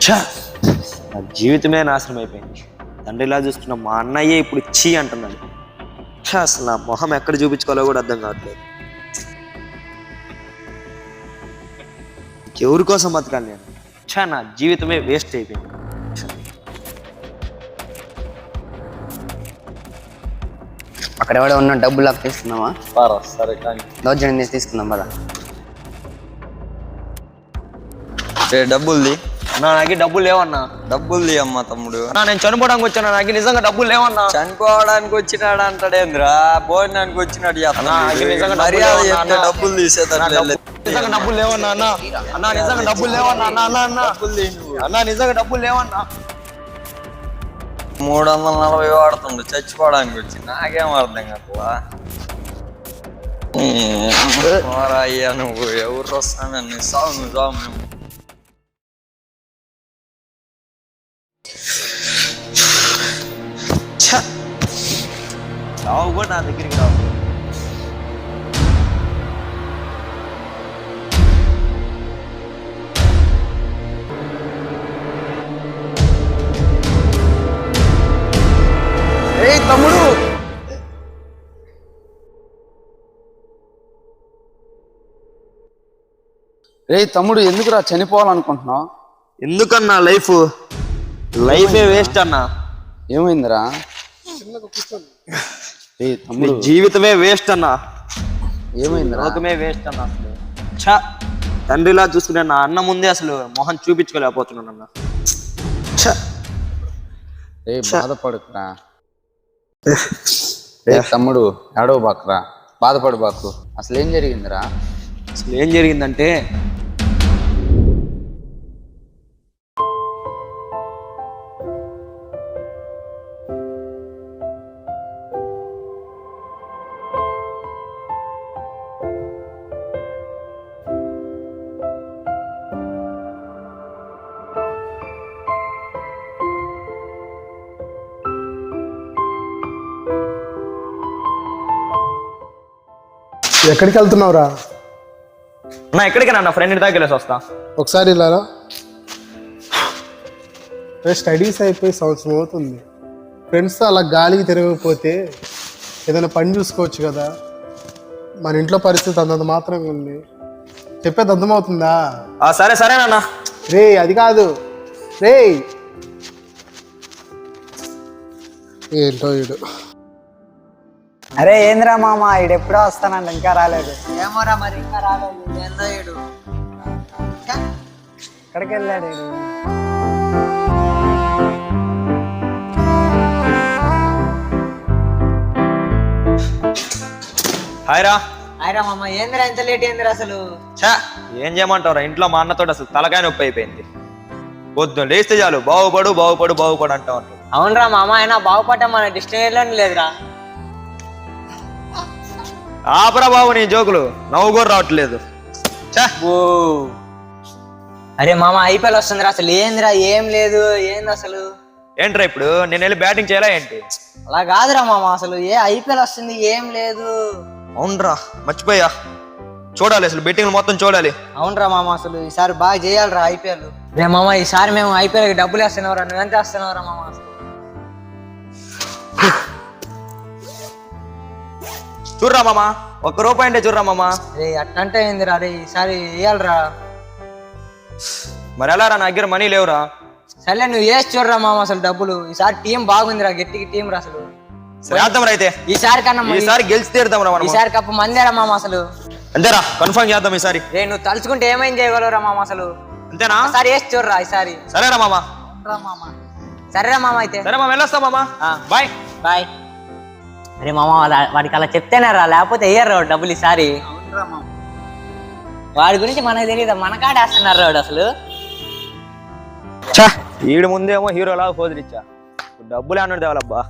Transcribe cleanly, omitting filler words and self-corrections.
నా జీవితమే నాశనం అయిపోయింది. తండ్రిలా చూస్తున్న మా అన్నయ్యే ఇప్పుడు చీ అంటున్నాడు. అసలు నా మొహం ఎక్కడ చూపించుకోవాలో కూడా అర్థం కావట్లేదు. ఎవరి కోసం బతకాలి నేను? నా జీవితమే వేస్ట్ అయిపోయింది. అక్కడ ఎవడో ఉన్న డబ్బులు లాక్ తీసుకున్నావా? సరే కానీ దౌర్జన్యం చేసి తీసుకుందాం కదా. డబ్బుల్ది నాకు డబ్బులు లేవన్నా. డబ్బుల్ది అమ్మా తమ్ముడు. నేను చనిపోవడానికి వచ్చాను, నాకు నిజంగా డబ్బులు లేవన్నా. చనిపోవడానికి వచ్చినాడు అంటాడేంద్రా, భోజనానికి వచ్చినాడు. డబ్బులు తీసేదాన్ని నిజంగా డబ్బులు లేవన్నా అన్న. అన్నా నిజంగా డబ్బులు లేవన్నా అన్న. అన్న అన్న అన్నా నిజంగా డబ్బులు లేవన్నా. 340 వాడుతుండు చచ్చిపోవడానికి వచ్చి. నాకేం అర్థం కదా అయ్యా, నువ్వు ఎవరు వస్తానని సాగు నువ్వు సాగు. మేము రావు కూడా నా దగ్గరికి రావు. తమ్ముడు తమ్ముడు ఎందుకురా చనిపోవాలనుకుంటున్నావు? ఎందుకన్నా లైఫే వేస్ట్ అన్నా. ఏమైందిరా? తమ్ముడు జీవితమే వేస్ట్ అన్నా. ఏమైందిరా? లోకమే వేస్ట్ అన్నా. అసలు తండ్రిలా చూసుకునే నా అన్న ముందే అసలు మొహం చూపించుకోలేకపోతున్నాను అన్న. బాధపడుకురా తమ్ముడు, ఏడవ బాకురా, బాధపడు బాకు. అసలు ఏం జరిగిందిరా? అసలు ఏం జరిగిందంటే ఎక్కడికి వెళ్తున్నావురా? నా ఎక్కడికి నా ఫ్రెండ్ ఇంటి దగ్గర వెళ్ళేసి వస్తా. ఒకసారి ఇలారా. స్టడీస్ అయిపోయి సంవత్సరం అవుతుంది. ఫ్రెండ్స్తో అలా గాలికి తిరగకపోతే ఏదైనా పని చూసుకోవచ్చు కదా. మన ఇంట్లో పరిస్థితి అంతంత మాత్రంగా ఉంది. చెప్పేది అర్థమవుతుందా? సరే సరేనన్నా. రే అది కాదు రే. ఏంటో ఈడు. అరే ఏంద్రా మామ, ఈడెప్పుడో వస్తానండి ఇంకా రాలేదు. ఏమోరా మరి ఇంకా రాలేదు. ఏందో ఈడు ఎక్కడికి వెళ్ళాడు ఈడు? హాయ్రా. ఆయరా మామ, ఏందిరా ఇంత లేట్ ఏందిరా అసలు? ఏం చేయమంటావురా, ఇంట్లో మా అన్నతో అసలు తలకాయ నొప్పి అయిపోయింది. పొద్దున్న లేస్తే చాలు బాగుపడు బాగుపడు బాగుపడు అంటా ఉంటాడు. అవునరా మామ, అయినా బాగుపడటం మన డిక్షనరీలోనే లేదురా. ఆపరా బాబు నీ జోకులు, నవ్వు కూడా రావట్లేదు. అరే మామ, ఐపీఎల్ వస్తుందిరా. అసలు ఏందిరా, ఏం లేదు. ఏంది అసలు? ఏంట్రా ఇప్పుడు నేను వెళ్ళి బ్యాటింగ్ చేయాలా ఏంటి? అలా కాదురా మామ, అసలు ఐపీఎల్ వస్తుంది, ఏం లేదు. అవునరా, మర్చిపోయా. చూడాలి అసలు, బెట్టింగ్ మొత్తం చూడాలి. అవునరా మామ, అసలు ఈసారి బాగా చేయాలిరా ఐపీఎల్. రే మామ, ఈసారి మేము ఐపీఎల్ కి డబ్బులు వేస్తున్నావురా. నువ్వెంత వేస్తున్నావురా మామ? అసలు చూడరా మామ, ₹1 అంటే చూడరా మామ. రే అట్లంటే ఏందిరా? రే ఈసారి వేయాలరా. మరి ఎలా రా, నా దగ్గర మనీ లేవురా. సర్లే నువ్వు వేసి చూడరా మామ. అసలు డబ్బులు ఈసారి టీం బాగుందిరా, గట్టికి టీం రా. అసలు చేద్దాం రా అయితే. ఈసారి కన్నా ఈసారి గెలిచి తీరుదాం రా. ఈసారి కప్పు మందేరా మామ. అసలు అంతేరా, కన్ఫర్మ్ చేద్దాం ఈసారి. రే నువ్వు తలుచుకుంటే ఏమైంది చేయగలవురా మామ? అసలు అంతేనా? ఈసారి వేసి చూడరా ఈసారి. సరేరా మామ. సరేరా మామ అయితే. సరే మామ, వెళ్ళొస్తా మామ. Bye bye. అరే మామ, వాడికి అలా చెప్తేనే రా, లేకపోతే వేయరు డబ్బులు ఈసారి. వాడి గురించి మనకు తెలియదు, మన కాడేస్తున్నారు వాడు అసలు. ఈడు ముందేమో హీరోలాగా పోదిరిచ్చా, డబ్బులు అన్నాడు దేవాలబ్బా.